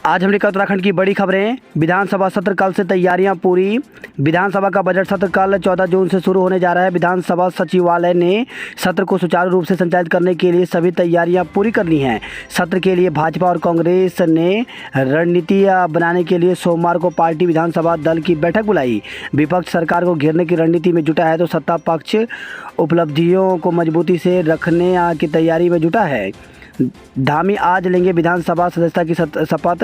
आज हमने उत्तराखंड की बड़ी खबरें। विधानसभा सत्र कल से तैयारियां पूरी। विधानसभा का बजट सत्र कल 14 जून से शुरू होने जा रहा है। विधानसभा सचिवालय ने सत्र को सुचारू रूप से संचालित करने के लिए सभी तैयारियां पूरी कर ली हैं। सत्र के लिए भाजपा और कांग्रेस ने रणनीति बनाने के लिए सोमवार को पार्टी विधानसभा दल की बैठक बुलाई। विपक्ष सरकार को घेरने की रणनीति में जुटा है तो सत्ता पक्ष उपलब्धियों को मजबूती से रखने की तैयारी में जुटा है। धामी आज लेंगे विधानसभा सदस्यता की शपथ।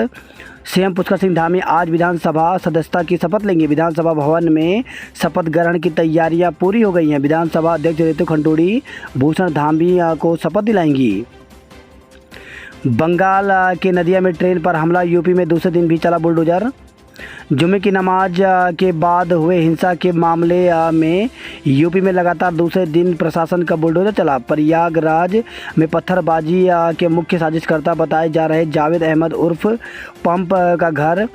सीएम पुष्कर सिंह धामी आज विधानसभा सदस्यता की शपथ लेंगे। विधानसभा भवन में शपथ ग्रहण की तैयारियां पूरी हो गई हैं। विधानसभा अध्यक्ष रितु खंडूड़ी भूषण धामी को शपथ दिलाएंगी। बंगाल के नदिया में ट्रेन पर हमला। यूपी में दूसरे दिन भी चला बुलडोजर। जुमे की नमाज के बाद हुए हिंसा के मामले में यूपी में लगातार दूसरे दिन प्रशासन का बुलडोजर चला। प्रयागराज में पत्थरबाजी के मुख्य साजिशकर्ता बताए जा रहे जावेद अहमद उर्फ पंप का घर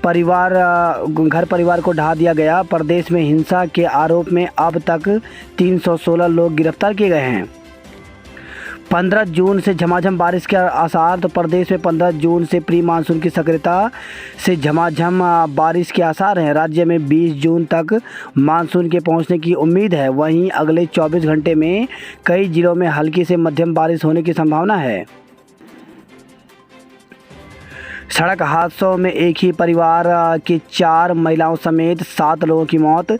परिवार को ढहा दिया गया। प्रदेश में हिंसा के आरोप में अब तक 316 लोग गिरफ्तार किए गए हैं। 15 जून से झमाझम बारिश के आसार। तो प्रदेश में 15 जून से प्री मानसून की सक्रियता से झमाझम बारिश के आसार हैं। राज्य में 20 जून तक मानसून के पहुंचने की उम्मीद है। वहीं अगले 24 घंटे में कई जिलों में हल्की से मध्यम बारिश होने की संभावना है। सड़क हादसों में एक ही परिवार की 4 महिलाओं समेत 7 लोगों की मौत।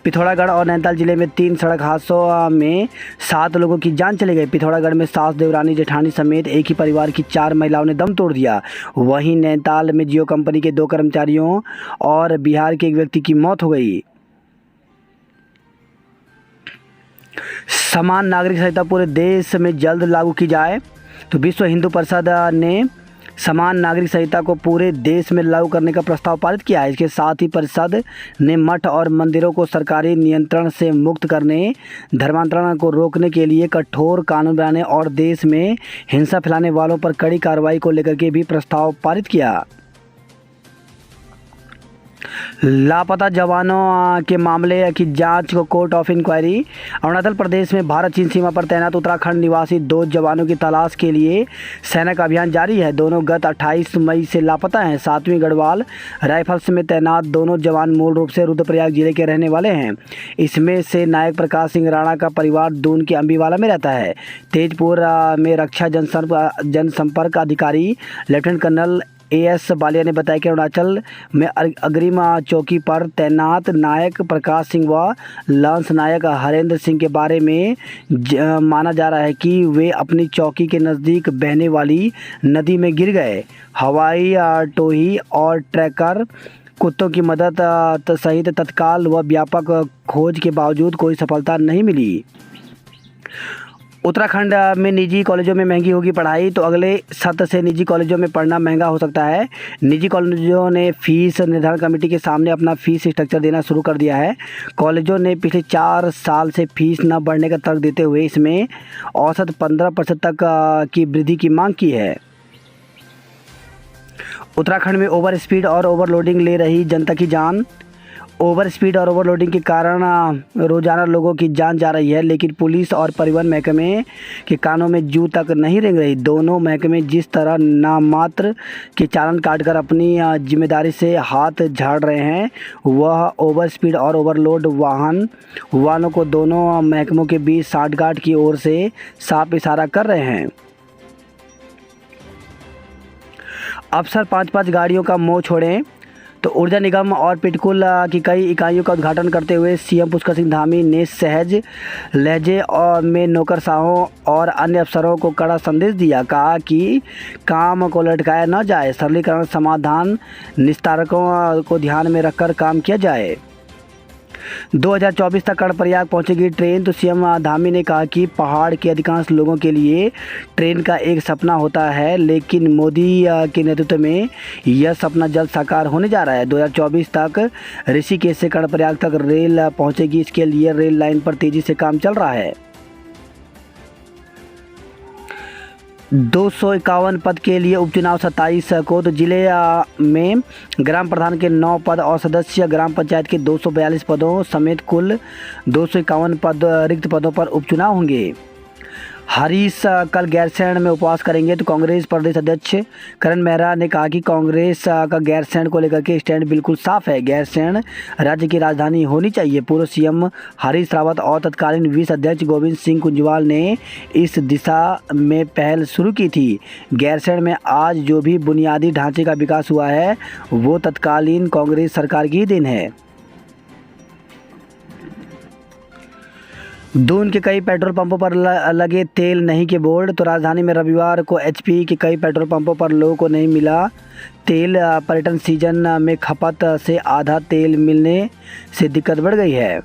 पिथौरागढ़ और नैनीताल जिले में 3 सड़क हादसों में 7 लोगों की जान चली गई। पिथौरागढ़ में सास, देवरानी, जेठानी समेत एक ही परिवार की 4 महिलाओं ने दम तोड़ दिया। वहीं नैनीताल में जियो कंपनी के 2 कर्मचारियों और बिहार के एक व्यक्ति की मौत हो गई। समान नागरिक संहिता पूरे देश में जल्द लागू की जाए। तो विश्व हिंदू परिषद ने समान नागरिक संहिता को पूरे देश में लागू करने का प्रस्ताव पारित किया है। इसके साथ ही परिषद ने मठ और मंदिरों को सरकारी नियंत्रण से मुक्त करने, धर्मांतरण को रोकने के लिए कठोर कानून बनाने और देश में हिंसा फैलाने वालों पर कड़ी कार्रवाई को लेकर के भी प्रस्ताव पारित किया। लापता जवानों के मामले की जांच को court of inquiry. Arunachal Pradesh में भारत चीन सीमा पर तैनात उत्तराखंड निवासी 2 जवानों की तलाश के लिए सेना का अभियान जारी है। दोनों गत 28 मई से लापता हैं। 7वीं गढ़वाल राइफल्स में तैनात दोनों जवान मूल रूप से रुद्रप्रयाग जिले के रहने वाले हैं। इसमें से नायक प्रकाश सिंह राणा का परिवार दून के अम्बीवाला में रहता है। तेजपुर में रक्षा जनसंपर्क अधिकारी लेफ्टिनेंट कर्नल AS बालिया ने बताया कि अरुणाचल में अग्रिम चौकी पर तैनात नायक प्रकाश सिंह व लांस नायक हरेंद्र सिंह के बारे में माना जा रहा है कि वे अपनी चौकी के नज़दीक बहने वाली नदी में गिर गए। हवाई टोही और ट्रैकर कुत्तों की मदद सहित तत्काल व व्यापक खोज के बावजूद कोई सफलता नहीं मिली। उत्तराखंड में निजी कॉलेजों में महंगी होगी पढ़ाई। तो अगले सत्र से निजी कॉलेजों में पढ़ना महंगा हो सकता है। निजी कॉलेजों ने फीस निर्धारण कमेटी के सामने अपना फीस स्ट्रक्चर देना शुरू कर दिया है। कॉलेजों ने पिछले 4 साल से फीस न बढ़ने का तर्क देते हुए इसमें औसत 15% तक की वृद्धि की मांग की है। उत्तराखंड में ओवर स्पीड और ओवरलोडिंग ले रही जनता की जान। ओवर स्पीड और ओवरलोडिंग के कारण रोजाना लोगों की जान जा रही है, लेकिन पुलिस और परिवहन महकमे के कानों में जू तक नहीं रेंग रही। दोनों महकमे जिस तरह नामात्र के चालान काटकर अपनी जिम्मेदारी से हाथ झाड़ रहे हैं, वह ओवर स्पीड और ओवरलोड वाहनों को दोनों महकमों के बीच सांठगांठ की ओर से साफ इशारा कर रहे हैं। अफसर 5-5 गाड़ियों का मोह छोड़ें। तो ऊर्जा निगम और पिटकुल की कई इकाइयों का उद्घाटन करते हुए सीएम पुष्कर सिंह धामी ने सहज लहजे और में नौकरशाहों और अन्य अफसरों को कड़ा संदेश दिया। कहा कि काम को लटकाया न जाए, सरलीकरण समाधान निस्तारकों को ध्यान में रखकर काम किया जाए। 2024 तक कर्णप्रयाग पहुंचेगी ट्रेन। तो सीएम धामी ने कहा कि पहाड़ के अधिकांश लोगों के लिए ट्रेन का एक सपना होता है, लेकिन मोदी के नेतृत्व में यह सपना जल्द साकार होने जा रहा है। 2024 तक ऋषिकेश से कर्णप्रयाग तक रेल पहुंचेगी। इसके लिए रेल लाइन पर तेजी से काम चल रहा है। 251 पद के लिए उपचुनाव 27 को। तो जिले में ग्राम प्रधान के 9 पद और सदस्य ग्राम पंचायत के 242 पदों समेत कुल 251 रिक्त पदों पर उपचुनाव होंगे। हरीश कल गैरसैंण में उपवास करेंगे। तो कांग्रेस प्रदेश अध्यक्ष करण मेहरा ने कहा कि कांग्रेस का गैरसैंण को लेकर के स्टैंड बिल्कुल साफ है। गैरसैंण राज्य की राजधानी होनी चाहिए। पूर्व सीएम हरीश रावत और तत्कालीन विस अध्यक्ष गोविंद सिंह कुंजवाल ने इस दिशा में पहल शुरू की थी। गैरसैंण में आज जो भी बुनियादी ढांचे का विकास हुआ है वो तत्कालीन कांग्रेस सरकार की देन है। दून के कई पेट्रोल पंपों पर लगे तेल नहीं के बोर्ड। तो राजधानी में रविवार को एचपी के कई पेट्रोल पंपों पर लोगों को नहीं मिला तेल। पर्यटन सीजन में खपत से आधा तेल मिलने से दिक्कत बढ़ गई है।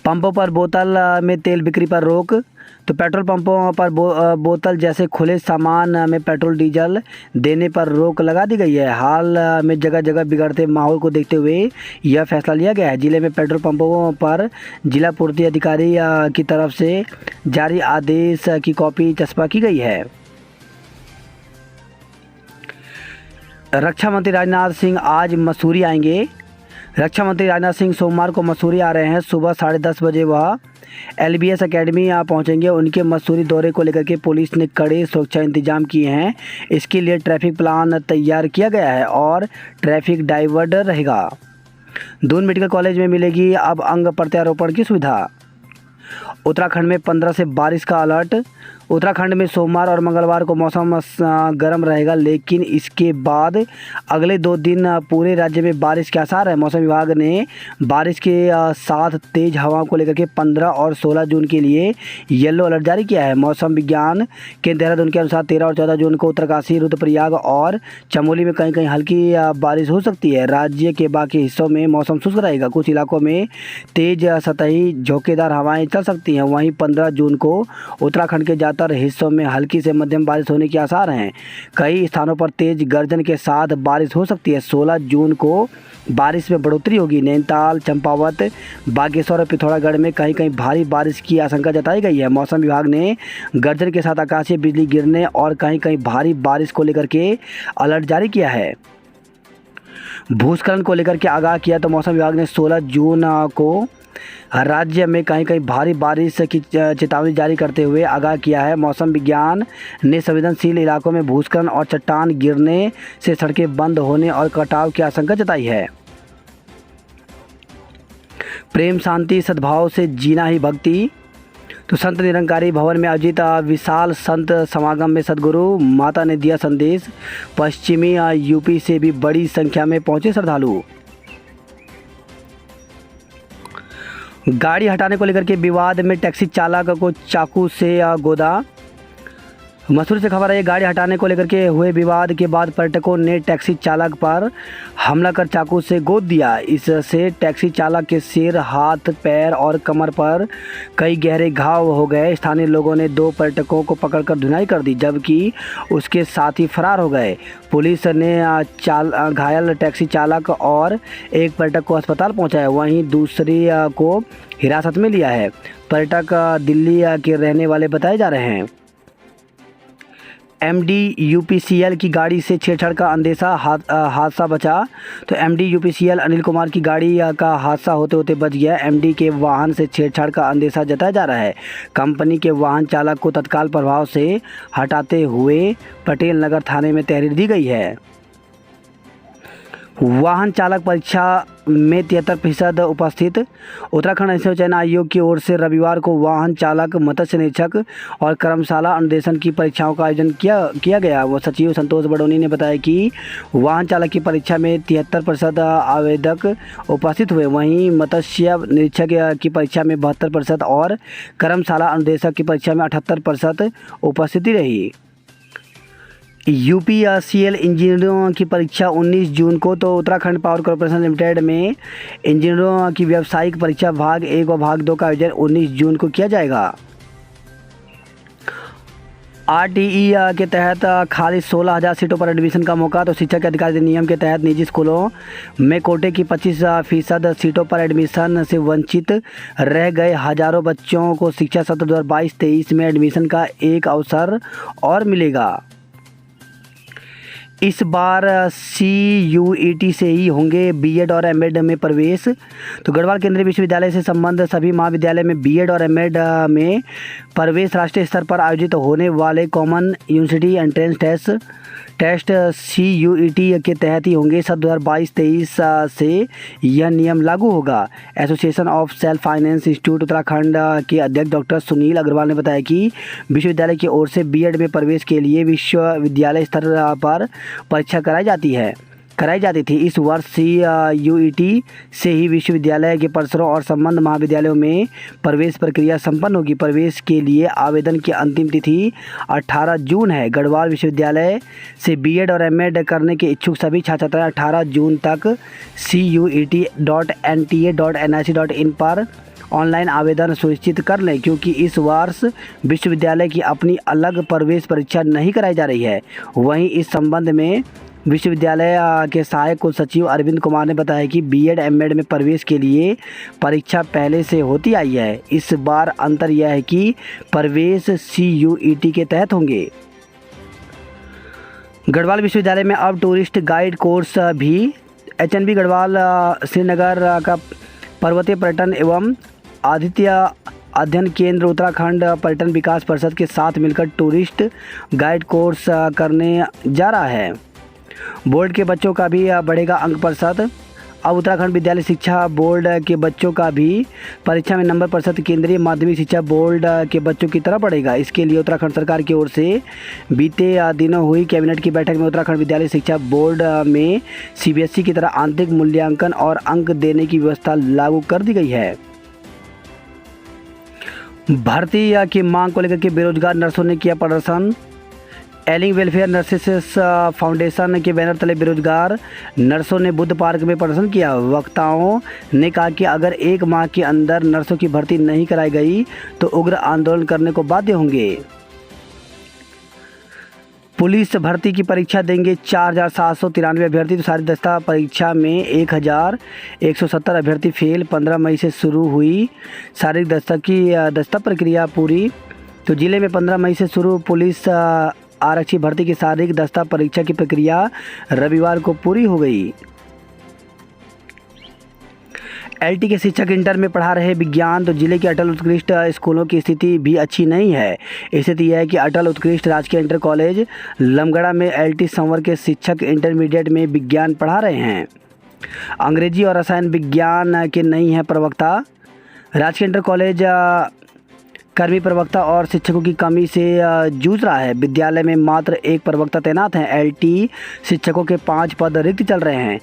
पंपों पर बोतल में तेल बिक्री पर रोक। तो पेट्रोल पंपों पर बोतल जैसे खुले सामान में पेट्रोल डीजल देने पर रोक लगा दी गई है। हाल में जगह जगह बिगड़ते माहौल को देखते हुए यह फैसला लिया गया है। जिले में पेट्रोल पंपों पर जिला पूर्ति अधिकारी की तरफ से जारी आदेश की कॉपी चस्पा की गई है। रक्षा मंत्री राजनाथ सिंह आज मसूरी आएंगे। रक्षा मंत्री राजनाथ सिंह सोमवार को मसूरी आ रहे हैं। सुबह 10:30 बजे वह LBS अकेडमी पहुंचेंगे। उनके मसूरी दौरे को लेकर के पुलिस ने कड़े सुरक्षा इंतजाम किए हैं। इसके लिए ट्रैफिक प्लान तैयार किया गया है और ट्रैफिक डाइवर्टर रहेगा। दून मेडिकल कॉलेज में मिलेगी अब अंग प्रत्यारोपण की सुविधा। उत्तराखंड में 15 से बारिश का अलर्ट। उत्तराखंड में सोमवार और मंगलवार को मौसम गर्म रहेगा, लेकिन इसके बाद अगले 2 दिन पूरे राज्य में बारिश के आसार है। मौसम विभाग ने बारिश के साथ तेज हवाओं को लेकर के 15 और 16 जून के लिए येलो अलर्ट जारी किया है। मौसम विज्ञान केंद्र देहरादून के अनुसार 13 और 14 जून को उत्तरकाशी, रुद्रप्रयाग और चमोली में कहीं कहीं हल्की बारिश हो सकती है। राज्य के बाकी हिस्सों में मौसम शुष्क रहेगा। कुछ इलाकों में तेज सतही झोंकेदार हवाएं चल सकती हैं। वहीं 15 जून को उत्तराखंड के ज़्यादातर हिस्सों में हल्की से मध्यम बारिश होने के आसार हैं। कई स्थानों पर तेज गर्जन के साथ बारिश हो सकती है। 16 जून को बारिश में बढ़ोतरी होगी। नैनीताल, चंपावत, बागेश्वर और पिथौरागढ़ में कहीं कहीं भारी बारिश की आशंका जताई गई है। मौसम विभाग ने गर्जन के साथ आकाशीय बिजली गिरने और कहीं कहीं भारी बारिश को लेकर के अलर्ट जारी किया है। भूस्खलन को लेकर के आगाह किया। तो मौसम विभाग ने 16 जून को राज्य में कहीं कहीं भारी बारिश की चेतावनी जारी करते हुए आगाह किया है। मौसम विज्ञान ने संवेदनशील इलाकों में भूस्खलन और चट्टान गिरने से सड़कें बंद होने और कटाव की आशंका जताई है। प्रेम, शांति, सद्भाव से जीना ही भक्ति। तो संत निरंकारी भवन में आयोजित विशाल संत समागम में सद्गुरु माता ने दिया संदेश। पश्चिमी यूपी से भी बड़ी संख्या में पहुंचे श्रद्धालु। गाड़ी हटाने को लेकर के विवाद में टैक्सी चालक को चाकू से गोदा। मसूरी से खबर है, गाड़ी हटाने को लेकर के हुए विवाद के बाद पर्यटकों ने टैक्सी चालक पर हमला कर चाकू से गोद दिया। इससे टैक्सी चालक के सिर, हाथ, पैर और कमर पर कई गहरे घाव हो गए। स्थानीय लोगों ने 2 पर्यटकों को पकड़कर धुनाई कर दी, जबकि उसके साथी फरार हो गए। पुलिस ने घायल टैक्सी चालक और एक पर्यटक को अस्पताल पहुंचाया, वहीं दूसरी को हिरासत में लिया है। पर्यटक दिल्ली के रहने वाले बताए जा रहे हैं। MD UPCL की गाड़ी से छेड़छाड़ का अंदेशा, हादसा बचा। तो MD UPCL अनिल कुमार की गाड़ी का हादसा होते होते बच गया। MD के वाहन से छेड़छाड़ का अंदेशा जताया जा रहा है। कंपनी के वाहन चालक को तत्काल प्रभाव से हटाते हुए पटेल नगर थाने में तहरीर दी गई है। वाहन चालक परीक्षा में 73% उपस्थित। उत्तराखंड अन्वेषण चयन आयोग की ओर से रविवार को वाहन चालक, मत्स्य निरीक्षक और कर्मशाला अनुदेशन की परीक्षाओं का आयोजन किया गया। वो सचिव संतोष बडोनी ने बताया कि वाहन चालक की परीक्षा में 73% आवेदक उपस्थित हुए। वहीं मत्स्य निरीक्षक की परीक्षा में 72% और कर्मशाला अनुदेशक की परीक्षा में 78% उपस्थिति रही। UPCL इंजीनियरों की परीक्षा 19 जून को। तो उत्तराखंड पावर कॉर्पोरेशन लिमिटेड में इंजीनियरों की व्यावसायिक परीक्षा भाग 1 व भाग 2 का आयोजन 19 जून को किया जाएगा। RTE के तहत खाली 16,000 सीटों पर एडमिशन का मौका। तो शिक्षक अधिकार अधिनियम के तहत निजी स्कूलों में कोटे की 25% सीटों पर एडमिशन से वंचित रह गए हजारों बच्चों को शिक्षा सत्र 2022-23 में एडमिशन का एक अवसर और मिलेगा। इस बार CUET से ही होंगे बीएड और एमएड में प्रवेश। तो गढ़वाल केंद्रीय विश्वविद्यालय से संबंध सभी महाविद्यालय में बीएड और एमएड में प्रवेश राष्ट्रीय स्तर पर आयोजित होने वाले common university entrance test CUET के तहत ही होंगे। सन 2022-23 से यह नियम लागू होगा। Association of self finance institute Uttarakhand के अध्यक्ष डॉक्टर सुनील अग्रवाल ने बताया कि विश्वविद्यालय की ओर से बीएड में प्रवेश के लिए विश्वविद्यालय स्तर पर परीक्षा कराई जाती थी। इस वर्ष CUET से ही विश्वविद्यालय के परिसरों और संबद्ध महाविद्यालयों में प्रवेश प्रक्रिया संपन्न होगी। प्रवेश के लिए आवेदन की अंतिम तिथि 18 जून है। गढ़वाल विश्वविद्यालय से बीएड और एमएड करने के इच्छुक सभी छात्र छात्राएं 18 जून तक CUET.NTA.NIC.in पर ऑनलाइन आवेदन सुनिश्चित कर लें, क्योंकि इस वर्ष विश्वविद्यालय की अपनी अलग प्रवेश परीक्षा नहीं कराई जा रही है। वहीं इस संबंध में विश्वविद्यालय के सहायक कुल सचिव अरविंद कुमार ने बताया कि बीएड एमएड में प्रवेश के लिए परीक्षा पहले से होती आई है। इस बार अंतर यह है कि प्रवेश CUET के तहत होंगे। गढ़वाल विश्वविद्यालय में अब टूरिस्ट गाइड कोर्स भी। HNB गढ़वाल श्रीनगर का पर्वतीय पर्यटन एवं आतिथ्य अध्ययन केंद्र उत्तराखंड पर्यटन विकास परिषद के साथ मिलकर टूरिस्ट गाइड कोर्स करने जा रहा है। बोर्ड के बच्चों का भी बढ़ेगा अंक प्रतिशत। अब उत्तराखंड विद्यालय शिक्षा बोर्ड के बच्चों का भी परीक्षा में नंबर प्रतिशत केंद्रीय माध्यमिक शिक्षा बोर्ड के बच्चों की तरह बढ़ेगा। इसके लिए उत्तराखंड सरकार की ओर से बीते दिनों हुई कैबिनेट की बैठक में उत्तराखंड विद्यालय शिक्षा बोर्ड में CBSE की तरह आंतरिक मूल्यांकन और अंक देने की व्यवस्था लागू कर दी गई है। भर्ती की मांग को लेकर के बेरोजगार नर्सों ने किया प्रदर्शन। एलिंग वेलफेयर नर्सेस फाउंडेशन के बैनर तले बेरोजगार नर्सों ने बुद्ध पार्क में प्रदर्शन किया। वक्ताओं ने कहा कि अगर 1 माह के अंदर नर्सों की भर्ती नहीं कराई गई तो उग्र आंदोलन करने को बाध्य होंगे। पुलिस भर्ती की परीक्षा देंगे 4,793 अभ्यर्थी। तो सारी दस्ता परीक्षा में 1,170 अभ्यर्थी फेल। 15 मई से शुरू हुई शारीरिक दस्ता प्रक्रिया पूरी। तो जिले में 15 मई से शुरू पुलिस आरक्षी भर्ती की शारीरिक दस्ता परीक्षा की प्रक्रिया रविवार को पूरी हो गई। LT के शिक्षक इंटर में पढ़ा रहे विज्ञान। तो जिले के अटल उत्कृष्ट स्कूलों की स्थिति भी अच्छी नहीं है। स्थिति यह है कि अटल उत्कृष्ट राजकीय इंटर कॉलेज लमगड़ा में LT संवर्ग के शिक्षक इंटरमीडिएट में विज्ञान पढ़ा रहे हैं। अंग्रेजी और रसायन विज्ञान के नहीं है प्रवक्ता। राजकीय इंटर कॉलेज कर्मी प्रवक्ता और शिक्षकों की कमी से जूझ रहा है। विद्यालय में मात्र 1 प्रवक्ता तैनात हैं। LT शिक्षकों के 5 पद रिक्त चल रहे हैं।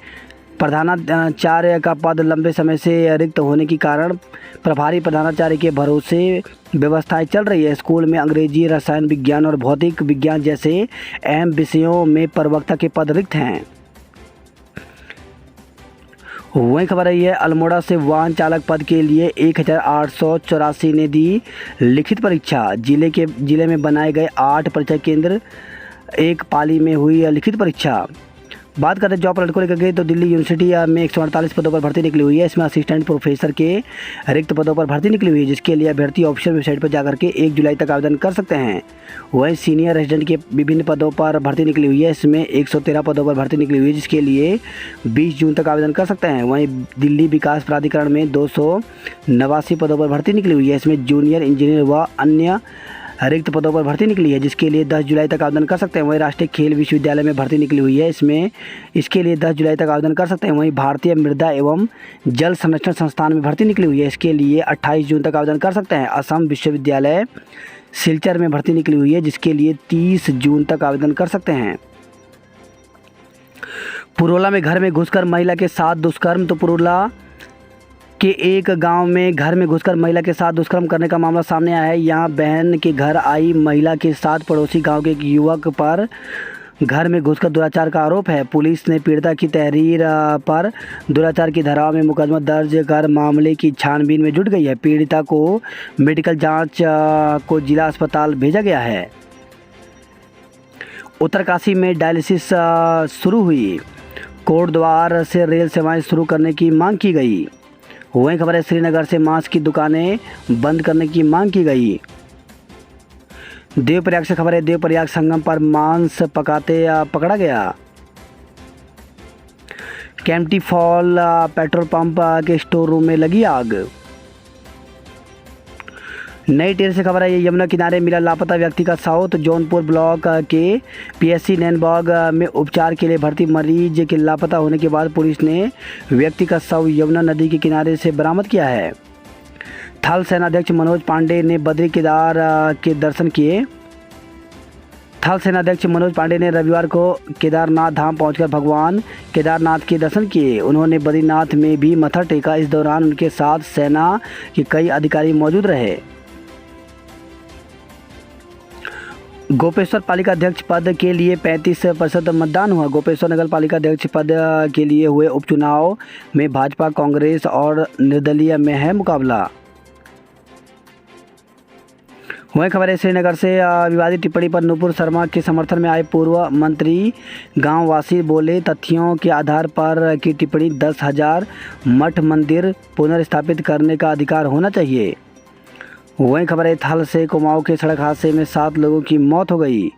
प्रधानाचार्य का पद लंबे समय से रिक्त होने के कारण प्रभारी प्रधानाचार्य के भरोसे व्यवस्थाएं चल रही है। स्कूल में अंग्रेजी, रसायन विज्ञान और भौतिक विज्ञान जैसे अहम विषयों में प्रवक्ता के पद रिक्त हैं। वही खबर आई है अल्मोड़ा से वाहन चालक पद के लिए 1,884 ने दी लिखित परीक्षा। जिले में बनाए गए 8 परीक्षा केंद्र, 1 पाली में हुई लिखित परीक्षा। बात करते हैं जॉब अलर्ट को लेकर के, तो दिल्ली यूनिवर्सिटी में 148 पदों पर भर्ती निकली हुई है। इसमें असिस्टेंट प्रोफेसर के रिक्त पदों पर भर्ती निकली हुई है, जिसके लिए अभ्यर्थी ऑफिशियल वेबसाइट पर जाकर के 1 जुलाई तक आवेदन कर सकते हैं। वहीं सीनियर रेजिडेंट के विभिन्न पदों पर भर्ती निकली हुई है। इसमें 113 पदों पर भर्ती निकली हुई है, जिसके लिए 20 जून तक आवेदन कर सकते हैं। वहीं दिल्ली विकास प्राधिकरण में 289 पदों पर भर्ती निकली हुई है। इसमें जूनियर इंजीनियर व अन्य रिक्त पदों पर भर्ती निकली है, जिसके लिए 10 जुलाई तक आवेदन कर सकते हैं। वहीं राष्ट्रीय खेल विश्वविद्यालय में भर्ती निकली हुई है। इसके लिए 10 जुलाई तक आवेदन कर सकते हैं। वहीं भारतीय मृदा एवं जल संरक्षण संस्थान में भर्ती निकली हुई है। इसके लिए 28 जून तक आवेदन कर सकते हैं। असम विश्वविद्यालय सिलचर में भर्ती निकली हुई है, जिसके लिए 30 जून तक आवेदन कर सकते हैं। पुरोला में घर में घुसकर महिला के साथ दुष्कर्म। तो पुरोला के एक गांव में घर में घुसकर महिला के साथ दुष्कर्म करने का मामला सामने आया है। यहां बहन के घर आई महिला के साथ पड़ोसी गांव के एक युवक पर घर में घुसकर दुराचार का आरोप है। पुलिस ने पीड़िता की तहरीर पर दुराचार की धाराओं में मुकदमा दर्ज कर मामले की छानबीन में जुट गई है। पीड़िता को मेडिकल जांच को जिला अस्पताल भेजा गया है। उत्तरकाशी में डायलिसिस शुरू हुई। कोटद्वार से रेल सेवाएं शुरू करने की मांग की गई। वहीं खबर है श्रीनगर से मांस की दुकानें बंद करने की मांग की गई। देवप्रयाग से खबर है देवप्रयाग संगम पर मांस पकाते पकड़ा गया। केम्प्टी फॉल पेट्रोल पंप के स्टोर रूम में लगी आग। नई टेर से खबर है, ये यमुना किनारे मिला लापता व्यक्ति का शव। तो जौनपुर ब्लॉक के पीएससी नैनबाग में उपचार के लिए भर्ती मरीज के लापता होने के बाद पुलिस ने व्यक्ति का शव यमुना नदी के किनारे से बरामद किया है। थल सेनाध्यक्ष मनोज पांडे ने बद्री केदार के दर्शन किए। थल सेनाध्यक्ष मनोज पांडे ने रविवार को केदारनाथ धाम पहुंचकर भगवान केदारनाथ के दर्शन किए। उन्होंने बद्रीनाथ में भी मत्था टेका। इस दौरान उनके साथ सेना के कई अधिकारी मौजूद रहे। गोपेश्वर पालिका अध्यक्ष पद के लिए 35% मतदान हुआ। गोपेश्वर नगर पालिका अध्यक्ष पद के लिए हुए उपचुनाव में भाजपा, कांग्रेस और निर्दलीय में है मुकाबला। वहीं खबर है श्रीनगर से, विवादित टिप्पणी पर नुपुर शर्मा के समर्थन में आए पूर्व मंत्री गांववासी बोले, तथ्यों के आधार पर की टिप्पणी 10,000 मठ मंदिर पुनर्स्थापित करने का अधिकार होना चाहिए। वहीं खबर है थल से, कुमाऊं के सड़क हादसे में 7 लोगों की मौत हो गई।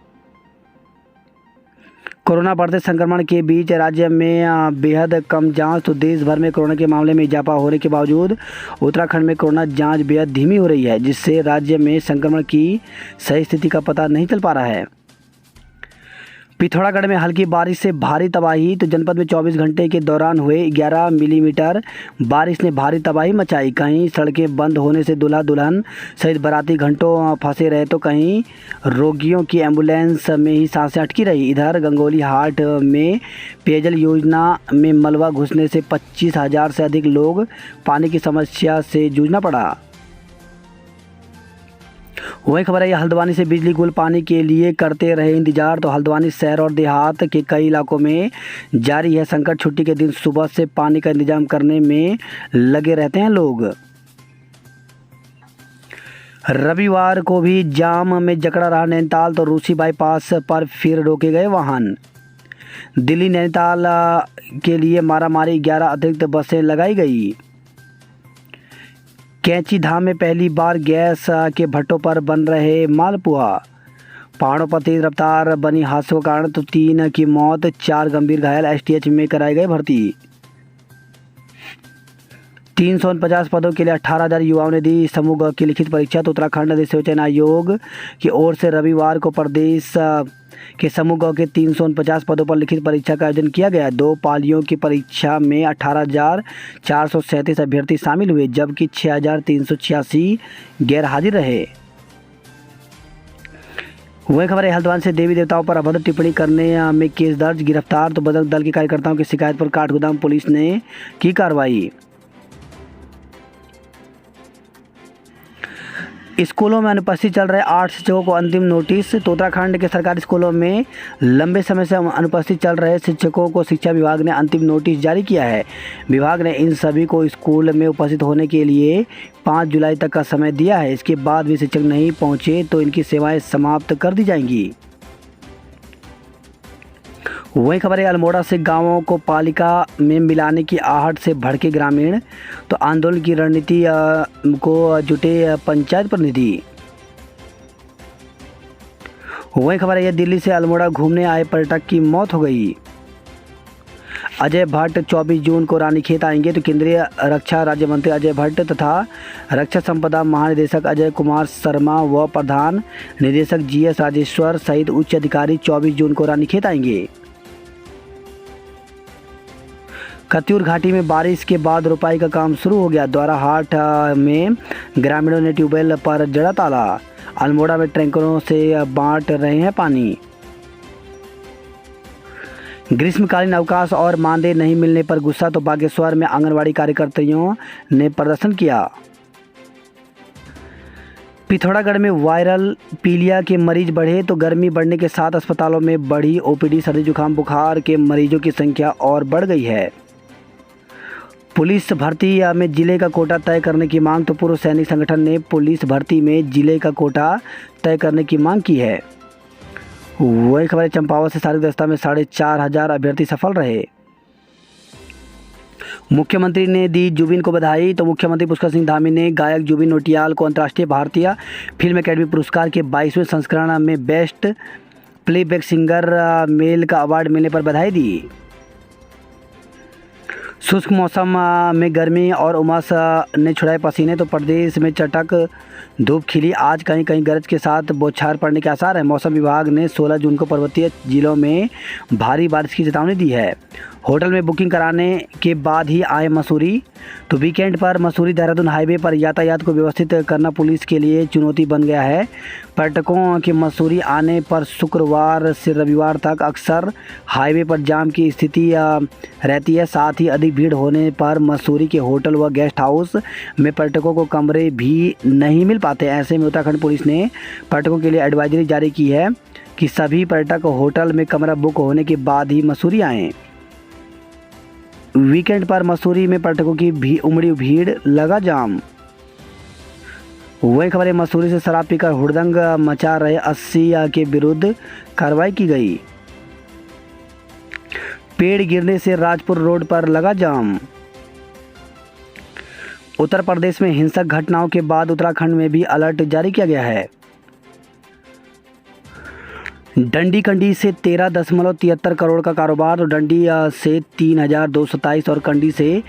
कोरोना बढ़ते संक्रमण के बीच राज्य में बेहद कम जांच। तो देश भर में कोरोना के मामले में इजाफा होने के बावजूद उत्तराखंड में कोरोना जांच बेहद धीमी हो रही है, जिससे राज्य में संक्रमण की सही स्थिति का पता नहीं चल पा रहा है। पिथौरागढ़ में हल्की बारिश से भारी तबाही। तो जनपद में 24 घंटे के दौरान हुए 11 मिलीमीटर बारिश ने भारी तबाही मचाई। कहीं सड़कें बंद होने से दूल्हा दुल्हन सहित बाराती घंटों फंसे रहे, तो कहीं रोगियों की एम्बुलेंस में ही सांसें अटकी रही। इधर गंगोली हाट में पेयजल योजना में मलबा घुसने से 25,000 से अधिक लोग पानी की समस्या से जूझना पड़ा। वही खबर है, हल्द्वानी से बिजली गुल पानी के लिए करते रहे इंतजार। तो हल्द्वानी शहर और देहात के कई इलाकों में जारी है संकट। छुट्टी के दिन सुबह से पानी का इंतजाम करने में लगे रहते हैं लोग। रविवार को भी जाम में जकड़ा रहा नैनीताल। तो रूसी बाईपास पर फिर रोके गए वाहन। दिल्ली नैनीताल के लिए मारामारी, 11 अतिरिक्त बसें लगाई गई। कैंची धाम में पहली बार गैस के भट्टों पर बन रहे मालपुआ। पहाड़ों पर तेज रफ्तार बनी हादसों के कारण तो 3 की मौत, 4 गंभीर घायल, एसटीएच में कराए गए भर्ती। 349 पदों के लिए 18,000 युवाओं ने दी समूह ग की लिखित परीक्षा। तो उत्तराखंड देश चयन आयोग की ओर से रविवार को प्रदेश के समूह ग के 349 पदों पर लिखित परीक्षा का आयोजन किया गया। 2 पालियों की परीक्षा में 18,437 अभ्यर्थी शामिल हुए, जबकि 6,386 गैर हाजिर रहे। वही खबर है, हल्द्वानी से देवी देवताओं पर अभद्र टिप्पणी करने में केस दर्ज, गिरफ्तार। तो बजरंग दल के कार्यकर्ताओं की शिकायत पर काठगोदाम पुलिस ने की कार्रवाई। स्कूलों में अनुपस्थित चल रहे 8 शिक्षकों को अंतिम नोटिस। तो उत्तराखंड के सरकारी स्कूलों में लंबे समय से अनुपस्थित चल रहे शिक्षकों को शिक्षा विभाग ने अंतिम नोटिस जारी किया है। विभाग ने इन सभी को स्कूल में उपस्थित होने के लिए 5 जुलाई तक का समय दिया है। इसके बाद भी शिक्षक नहीं पहुंचे तो इनकी सेवाएं समाप्त कर दी जाएंगी। वही खबर है, अल्मोड़ा से गांवों को पालिका में मिलाने की आहट से भड़के ग्रामीण। तो आंदोलन की रणनीति को जुटे पंचायत प्रतिनिधि। वही खबर है, यह दिल्ली से अल्मोड़ा घूमने आए पर्यटक की मौत हो गई। अजय भट्ट 24 जून को रानीखेत आएंगे। तो केंद्रीय रक्षा राज्य मंत्री अजय भट्ट तथा रक्षा संपदा महानिदेशक अजय कुमार शर्मा व प्रधान निदेशक जीएस राजेश्वर सहित उच्च अधिकारी 24 जून को रानीखेत आएंगे। कत्यूर घाटी में बारिश के बाद रोपाई का काम शुरू हो गया। द्वाराहाट में ग्रामीणों ने ट्यूबवेल पर जड़ा ताला। अल्मोड़ा में टैंकरों से बांट रहे हैं पानी। ग्रीष्मकालीन अवकाश और मानदेय नहीं मिलने पर गुस्सा। तो बागेश्वर में आंगनवाड़ी कार्यकर्तियों ने प्रदर्शन किया। पिथौरागढ़ में वायरल पीलिया के मरीज बढ़े। तो गर्मी बढ़ने के साथ अस्पतालों में बढ़ी ओपीडी, सर्दी जुकाम बुखार के मरीजों की संख्या और बढ़ गई है। पुलिस भर्ती में जिले का कोटा तय करने की मांग। तो पूर्व सैनिक संगठन ने पुलिस भर्ती में जिले का कोटा तय करने की मांग की है। वही खबर है, चंपावत से शारीरिक दस्ता में 4,500 अभ्यर्थी सफल रहे। मुख्यमंत्री ने दी जुबिन को बधाई। तो मुख्यमंत्री पुष्कर सिंह धामी ने गायक जुबिन नौटियाल को अंतर्राष्ट्रीय भारतीय फिल्म अकेडमी पुरस्कार के 22वें संस्करण में बेस्ट प्लेबैक सिंगर मेल का अवार्ड मिलने पर बधाई दी। शुष्क मौसम में गर्मी और उमस ने छुड़ाए पसीने, तो प्रदेश में चटक धूप खिली। आज कहीं कहीं गरज के साथ बौछार पड़ने के आसार हैं। मौसम विभाग ने 16 जून को पर्वतीय जिलों में भारी बारिश की चेतावनी दी है। होटल में बुकिंग कराने के बाद ही आए मसूरी, तो वीकेंड पर मसूरी देहरादून हाईवे पर यातायात को व्यवस्थित करना पुलिस के लिए चुनौती बन गया है। पर्यटकों के मसूरी आने पर शुक्रवार से रविवार तक अक्सर हाईवे पर जाम की स्थिति रहती है। साथ ही अधिक भीड़ होने पर मसूरी के होटल व गेस्ट हाउस में पर्यटकों को कमरे भी नहीं मिल पाते। ऐसे में उत्तराखंड पुलिस ने पर्यटकों के लिए एडवाइजरी जारी की है कि सभी पर्यटक होटल में कमरा बुक होने के बाद ही मसूरी आएँ। वीकेंड पर मसूरी में पर्यटकों की उमड़ी भीड़, लगा जाम। वही खबर है, मसूरी से शराब पीकर हुड़दंग मचा रहे 80 के विरुद्ध कार्रवाई की गई। पेड़ गिरने से राजपुर रोड पर लगा जाम। उत्तर प्रदेश में हिंसक घटनाओं के बाद उत्तराखंड में भी अलर्ट जारी किया गया है। डंडी कंडी से 13.73 करोड़ का कारोबार, तो डंडी से 3,227 और कंडी से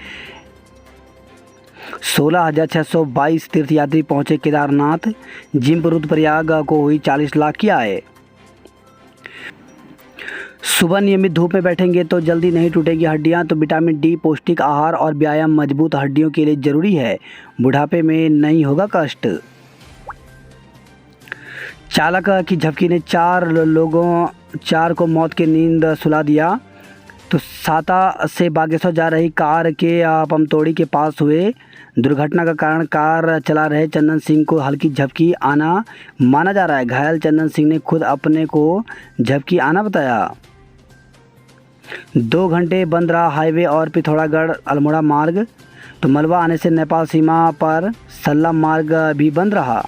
16,622 तीर्थयात्री पहुंचे केदारनाथ। जिम रुद्रप्रयाग को हुई 40 लाख की आय। सुबह नियमित धूप में बैठेंगे तो जल्दी नहीं टूटेगी हड्डियां, तो विटामिन डी, पौष्टिक आहार और व्यायाम मजबूत हड्डियों के लिए जरूरी है। बुढ़ापे में नहीं होगा कष्ट। चालक की झपकी ने 4 को मौत की नींद सुला दिया। तो साता से बागेश्वर जा रही कार के पमतोड़ी के पास हुए दुर्घटना का कारण कार चला रहे चंदन सिंह को हल्की झपकी आना माना जा रहा है। घायल चंदन सिंह ने खुद अपने को झपकी आना बताया। 2 घंटे बंद रहा हाईवे और पिथौरागढ़ अल्मोड़ा मार्ग, तो मलबा आने से नेपाल सीमा पर सल्ला मार्ग भी बंद रहा।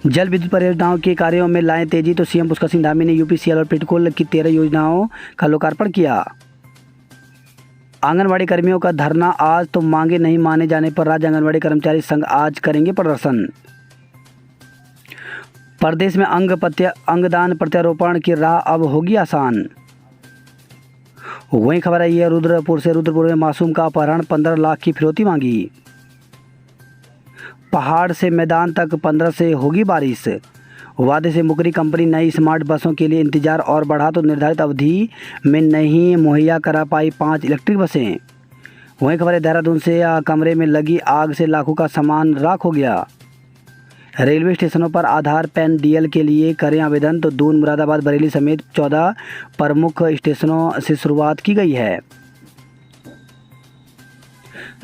जल विद्युत परियोजनाओं के कार्यों में लाएं तेजी, तो सीएम पुष्कर सिंह धामी ने यूपीसीएल और पिटकुल की 13 योजनाओं का लोकार्पण किया। आंगनवाड़ी कर्मियों का धरना आज, तो मांगे नहीं माने जाने पर राज्य आंगनवाड़ी कर्मचारी संघ आज करेंगे प्रदर्शन। प्रदेश में अंगदान प्रत्यारोपण की राह अब होगी आसान। वही खबर आई है रुद्रपुर में मासूम का अपहरण, 15 लाख की फिरौती मांगी। पहाड़ से मैदान तक 15 से होगी बारिश। वादे से मुकरी कंपनी नई स्मार्ट बसों के लिए इंतजार और बढ़ा, तो निर्धारित अवधि में नहीं मुहैया करा पाई 5 इलेक्ट्रिक बसें। वहीं खबर है, देहरादून से कमरे में लगी आग से लाखों का सामान राख हो गया। रेलवे स्टेशनों पर आधार पैन डीएल के लिए करें आवेदन, तो दून, मुरादाबाद, बरेली समेत 14 प्रमुख स्टेशनों से शुरुआत की गई है।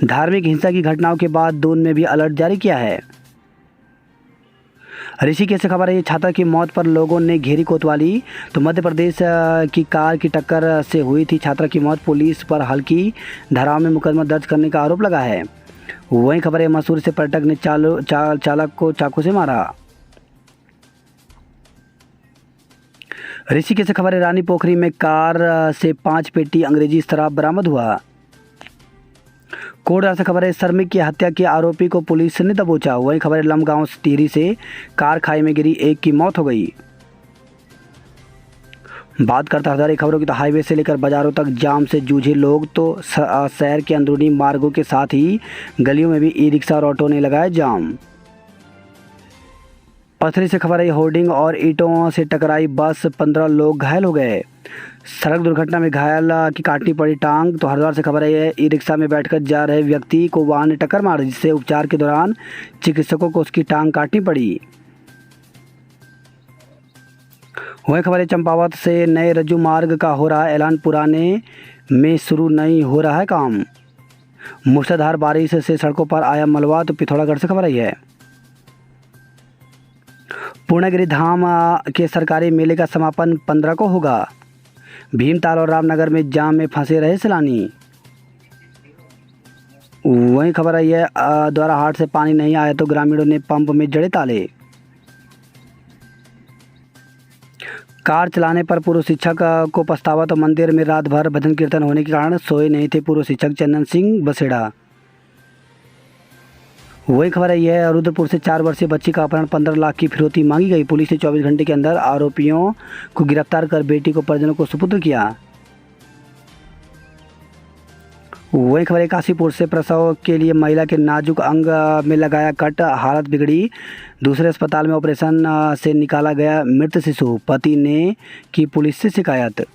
धार्मिक हिंसा की घटनाओं के बाद दून में भी अलर्ट जारी किया है। ऋषिकेश से खबर है, छात्रा की मौत पर लोगों ने घेरी कोतवाली, तो मध्य प्रदेश की कार की टक्कर से हुई थी छात्रा की मौत। पुलिस पर हल्की धाराओं में मुकदमा दर्ज करने का आरोप लगा है। वहीं खबर है, मसूरी से पर्यटक ने चालक को चाकू से मारा। ऋषिकेश से खबर है, रानी पोखरी में कार से 5 पेटी अंग्रेजी शराब बरामद हुआ। कोडरा से खबर है, श्रमिक की हत्या के आरोपी को पुलिस ने दबोचा। वहीं खबर है, लमगांव टिहरी से कार खाई में गिरी, 1 की मौत हो गई। बात करता हजारी खबरों की, तो हाईवे से लेकर बाजारों तक जाम से जूझे लोग, तो शहर के अंदरूनी मार्गों के साथ ही गलियों में भी ई रिक्शा और ऑटो ने लगाए जाम। पथरी से खबर है, होर्डिंग और ईंटों से टकराई बस, 15 लोग घायल हो गए। सड़क दुर्घटना में घायल की काटनी पड़ी टांग। तो हरिद्वार से खबर है, ई रिक्शा में बैठकर जा रहे व्यक्ति को वाहन ने टक्कर मार दी, जिससे उपचार के दौरान चिकित्सकों को उसकी टांग काटनी पड़ी। वही खबर है, चंपावत से नए रज्जू मार्ग का हो रहा ऐलान, पुराने में शुरू नहीं हो रहा है काम। मूसलाधार बारिश से सड़कों पर आया मलबा, तो पिथौरागढ़ से खबर आई है। पूर्णगिरी धाम के सरकारी मेले का समापन 15 को होगा। भीमताल और रामनगर में जाम में फंसे रहे सैलानी। वहीं खबर आई है, द्वारा हाट से पानी नहीं आया तो ग्रामीणों ने पंप में जड़े ताले। कार चलाने पर पूर्व शिक्षक को पछतावा, तो मंदिर में रात भर भजन कीर्तन होने के कारण सोए नहीं थे पूर्व शिक्षक चंदन सिंह बसेड़ा। वही खबर है, रुद्रपुर से 4 वर्षीय बच्ची का अपहरण, 15 लाख की फिरौती मांगी गई। पुलिस ने 24 घंटे के अंदर आरोपियों को गिरफ्तार कर बेटी को परिजनों को सुपुर्द किया। वही खबर है काशीपुर से, प्रसव के लिए महिला के नाजुक अंग में लगाया कट, हालत बिगड़ी। दूसरे अस्पताल में ऑपरेशन से निकाला गया मृत शिशु, पति ने की पुलिस से शिकायत।